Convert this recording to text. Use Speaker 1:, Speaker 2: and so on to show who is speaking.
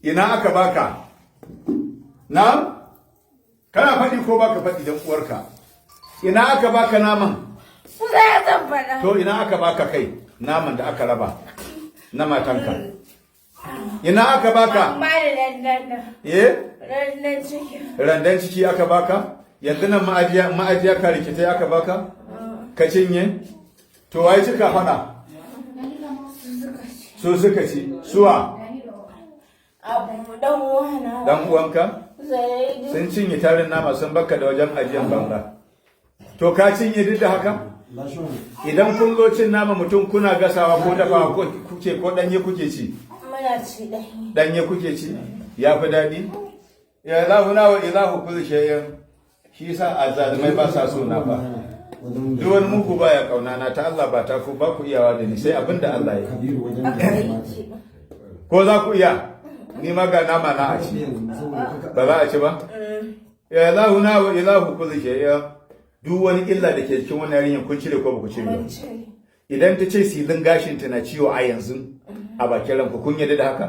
Speaker 1: ina aka baka na kana faɗi ko baka faɗi dan uwarka ina aka baka naman
Speaker 2: Sai zan faɗa.
Speaker 1: to ina aka baka kai naman da aka raba na matanka ina aka baka
Speaker 2: Amma da dandan. Randan ciki.
Speaker 1: randan ciki aka baka yanzu nan ma'ajiya ka rikitai aka baka ka cinye to wai cika faɗa su suka ci suwa
Speaker 2: Abu dan uwana.
Speaker 1: dan uwanka
Speaker 2: Zai
Speaker 1: sun cinye tarin nama sun baka da wajen ajiyan banza to ka cinye duk da haka idan kun zo cin nama mutum kuna gasawa ko dafawa ko kuke ko danye kuke ci
Speaker 2: muna ci ɗanye.
Speaker 1: danye kuke ci ya fi daɗi ya ilahu na wa ilahu kulli shay'in shi yasa azzalumai ba sa so na ba duk wani muku baya kauna na ta Allah ba ta ku ba ku iyawa da ni sai abinda Allah ya ko za ku iya ni ma ga nama na a ci ba za a ci ba ya ilahu na wa ilahu kulli shay'in duk wani illa da ke cikin wani yarinyar kun cire ko ba ku cire ba idan ta ce silin gashin ta na ciwo a yanzu a bakin ranku kun yarda da haka